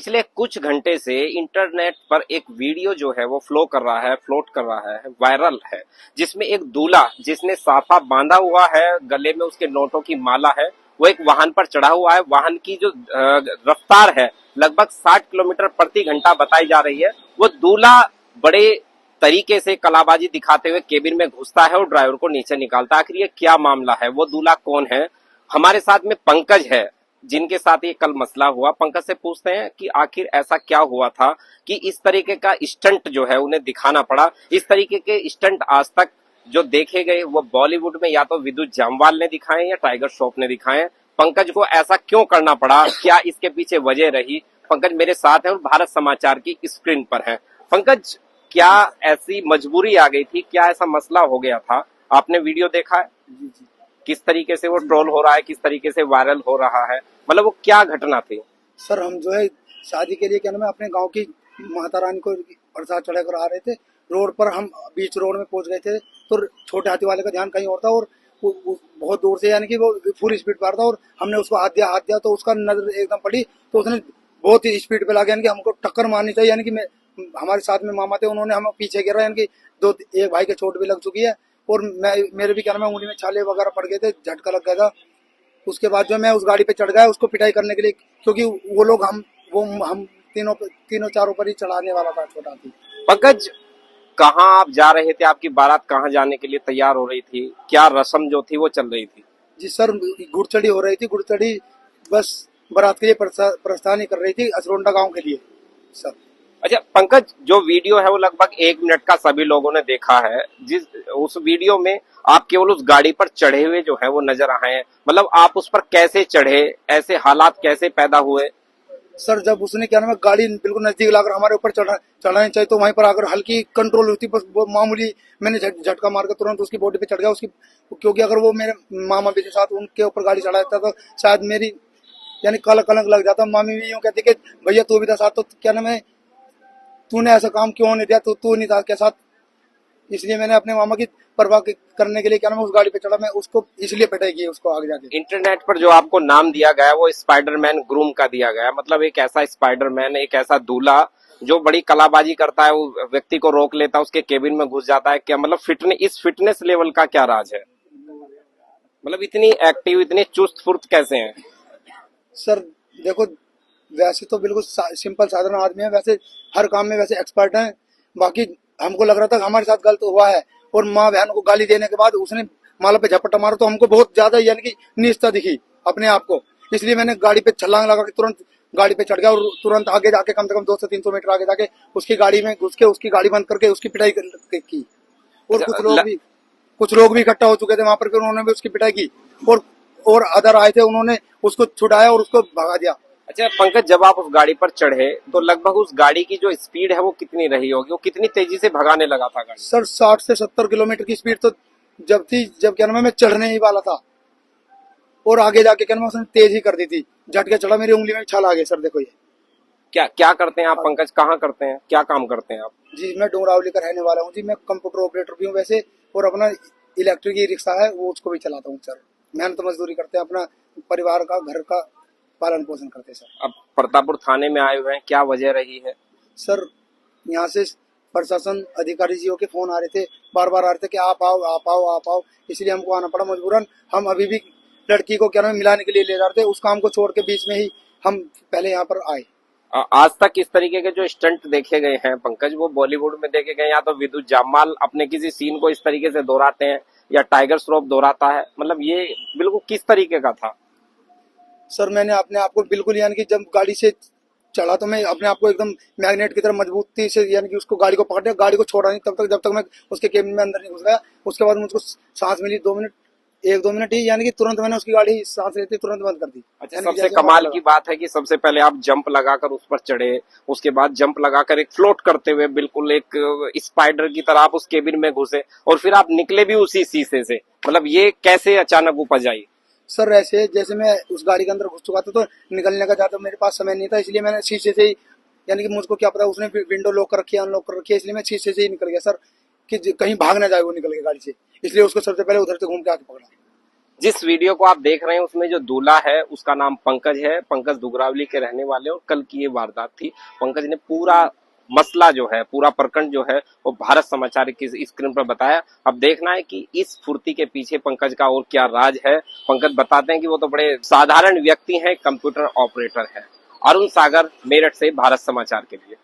पिछले कुछ घंटे से इंटरनेट पर एक वीडियो जो है वो फ्लोट कर रहा है, वायरल है, जिसमें एक दूल्हा जिसने साफा बांधा हुआ है, गले में उसके नोटों की माला है, वो एक वाहन पर चढ़ा हुआ है। वाहन की जो रफ्तार है लगभग 60 किलोमीटर प्रति घंटा बताई जा रही है। वो दूल्हा बड़े तरीके से कलाबाजी दिखाते हुए केबिन में घुसता है और ड्राइवर को नीचे निकालता है। आखिर ये क्या मामला है, वो दूल्हा कौन है? हमारे साथ में पंकज है, जिनके साथ ये कल मसला हुआ। पंकज से पूछते हैं कि आखिर ऐसा क्या हुआ था कि इस तरीके का स्टंट जो है उन्हें दिखाना पड़ा। इस तरीके के स्टंट आज तक जो देखे गए वो बॉलीवुड में या तो विद्युत जामवाल ने दिखाए या टाइगर श्रॉफ ने दिखाए। पंकज को ऐसा क्यों करना पड़ा, क्या इसके पीछे वजह रही? पंकज मेरे साथ है और भारत समाचार की स्क्रीन पर है। पंकज, क्या ऐसी मजबूरी आ गई थी, क्या ऐसा मसला हो गया था? आपने वीडियो देखा है जी जी। किस तरीके से वो ट्रोल हो रहा है, किस तरीके से वायरल हो रहा है, मतलब वो क्या घटना थी? सर हम जो है शादी के लिए क्या नाम है अपने गांव की माता रानी को प्रसाद चढ़ाकर आ रहे थे। रोड पर हम बीच रोड में पहुंच गए थे तो छोटे हाथी वाले का ध्यान कहीं और था और वो बहुत दूर से यानी कि वो फुल स्पीड पर था और हमने उसको हाथ दिया तो उसका नजर एकदम पड़ी तो उसने बहुत ही स्पीड पे लगा यानी कि हमको टक्कर मारनी चाहिए। यानी कि हमारे साथ में मामा थे, उन्होंने हमें पीछे गिरा यानी कि एक भाई के चोट भी लग चुकी है और मेरे भी क्या नाम है उंगली में छाले वगैरह पड़ गए थे, झटका लग गया था। उसके बाद जो मैं उस गाड़ी पे चढ़ गया उसको पिटाई करने के लिए, क्योंकि वो लोग हम तीनों चारों पर ही चढ़ाने वाला था छोटा हाथी। पंकज, कहाँ आप जा रहे थे? आपकी बारात कहाँ जाने के लिए तैयार हो रही थी? क्या रस्म जो थी वो चल रही थी? जी सर, गुड़चड़ी हो रही थी। गुड़चड़ी बस बारात के लिए प्रस्थान ही कर रही थी असरोंडा गांव के लिए सर। अच्छा पंकज, जो वीडियो है वो लगभग 1 मिनट का सभी लोगों ने देखा है। जिस उस वीडियो में आप केवल उस गाड़ी पर चढ़े हुए जो है वो नजर आए हैं, मतलब आप उस पर कैसे चढ़े, ऐसे हालात कैसे पैदा हुए? सर जब उसने क्या नाम है गाड़ी बिल्कुल नजदीक लाकर हमारे ऊपर चढ़ानी चाहिए तो वहीं पर अगर हल्की कंट्रोल होती, बस वो मामूली मैंने झटका मार कर तुरंत उसकी बॉडी पे चढ़ गया उसकी, क्योंकि अगर वो मेरे मामा भी के साथ उनके ऊपर गाड़ी चढ़ा देता तो शायद मेरी यानी कलंक लग जाता। मामी भी यूँ कहती कि भैया तू भी था साथ, तो क्या नाम है तूने ऐसा काम क्यों नहीं दिया, तू नहीं था के साथ। इसलिए मैंने अपने मामा की परवाह करने के लिए क्या नाम है उस गाड़ी पे चढ़ा, मैं उसको इसलिए पिटाई की उसको आगे जाके। इंटरनेट पर जो आपको नाम दिया गया वो स्पाइडरमैन ग्रूम का दिया गया, मतलब एक ऐसा स्पाइडरमैन, एक ऐसा दूल्हा जो बड़ी कलाबाजी करता है, वो व्यक्ति को रोक लेता है, उसके केबिन में घुस जाता है। क्या मतलब इस फिटनेस लेवल का क्या राज है? मतलब इतनी एक्टिव, इतने चुस्त फुर्त कैसे हैं? सर देखो, वैसे तो बिल्कुल सिंपल साधारण आदमी है, वैसे हर काम में वैसे एक्सपर्ट हैं। बाकी हमको लग रहा था हमारे साथ गलत हुआ है और माँ बहन को गाली देने के बाद उसने माला पे झपट्टा मारा तो हमको बहुत ज्यादा यानी कि नीचता दिखी अपने आप को। इसलिए मैंने गाड़ी पे छलांग लगा के तुरंत गाड़ी पे चढ़ गया और तुरंत आगे जाके कम से कम 200 300 मीटर आगे जाके उसकी गाड़ी में घुस के उसकी गाड़ी बंद करके उसकी पिटाई की। और अच्छा, कुछ लोग भी इकट्ठा हो चुके थे वहां पर, उन्होंने भी उसकी पिटाई की और अदर आए थे, उन्होंने उसको छुड़ाया और उसको भगा दिया। अच्छा पंकज, जब आप उस गाड़ी पर चढ़े तो लगभग उस गाड़ी की जो स्पीड है वो कितनी रही होगी? वो कितनी तेजी से भगाने लगा था गाड़ी? सर 60 से 70 किलोमीटर की स्पीड तो जब थी, जब क्या नाम है मैं चढ़ने ही वाला था और आगे जाके क्या नाम है उसने तेज ही कर दी थी, झटके चढ़ा, मेरी उंगली में छाल आ गई। सर देखो ये क्या क्या करते हैं आप पंकज, कहाँ करते हैं, क्या काम करते हैं आप? जी, मैं डोंगरावली का रहने वाला हूँ जी। मैं कंप्यूटर ऑपरेटर भी हूँ वैसे, और अपना इलेक्ट्रिक ई रिक्शा है वो उसको भी चलाता हूँ सर। मेहनत मजदूरी करते हैं, अपना परिवार का घर का पालन पोषण करते हैं सर। अब प्रतापपुर थाने में आए हुए हैं, क्या वजह रही है? सर यहाँ से प्रशासन अधिकारी जीओ के फोन आ रहे थे, बार बार आ रहे थे कि आप आओ आप आओ आप आओ, इसलिए हमको आना पड़ा मजबूरन। हम अभी भी लड़की को क्या नाम मिलाने के लिए ले जा रहे थे, उस काम को छोड़ के बीच में ही हम पहले यहाँ पर आए। आज तक इस तरीके के जो स्टंट देखे गए हैं पंकज, वो बॉलीवुड में देखे गए, या तो विद्युत जामवाल अपने किसी सीन को इस तरीके से दोहराते हैं या टाइगर श्रॉफ दोहराता है, मतलब ये बिल्कुल किस तरीके का था? सर मैंने अपने आप को बिल्कुल यानी कि जब गाड़ी से चढ़ा तो मैं अपने आप को एकदम मैग्नेट की तरह मजबूती से यानी कि उसको गाड़ी को पकड़ लिया, गाड़ी को छोड़ा नहीं तब तक जब तक मैं उसके केबिन में अंदर नहीं घुस गया। उसके बाद मुझको सांस मिली 2 मिनट, 1-2 मिनट ही, यानी कि तुरंत मैंने उसकी गाड़ी सांस लेती तुरंत बंद कर दी। अच्छा, सबसे कमाल की बात है कि सबसे पहले आप जंप लगाकर उस पर चढ़े, उसके बाद जंप लगाकर एक फ्लोट करते हुए बिल्कुल एक स्पाइडर की तरह आप उस केबिन में घुसे और फिर आप निकले भी उसी शीशे से, मतलब ये कैसे अचानक उपज आई? सर ऐसे जैसे मैं उस गाड़ी के अंदर घुस चुका था तो निकलने का ज्यादा मेरे पास समय नहीं था, इसलिए मैंने शीशे से ही, यानी कि मुझको क्या पता उसने विंडो लॉक कर रखी है अनलॉक कर रखी है, इसलिए मैं शीशे से ही निकल गया सर कि कहीं भाग ना जाए वो निकल के गाड़ी से, इसलिए उसको सबसे पहले उधर से घूम के आके पकड़ा। जिस वीडियो को आप देख रहे हैं उसमें जो दूल्हा है उसका नाम पंकज है। पंकज दुगरावली के रहने वाले और कल की ये वारदात थी। पंकज ने पूरा मसला जो है, पूरा प्रकरण जो है वो भारत समाचार की स्क्रीन पर बताया। अब देखना है कि इस फुर्ती के पीछे पंकज का और क्या राज है। पंकज बताते हैं कि वो तो बड़े साधारण व्यक्ति हैं, कंप्यूटर ऑपरेटर है। अरुण सागर, मेरठ से भारत समाचार के लिए।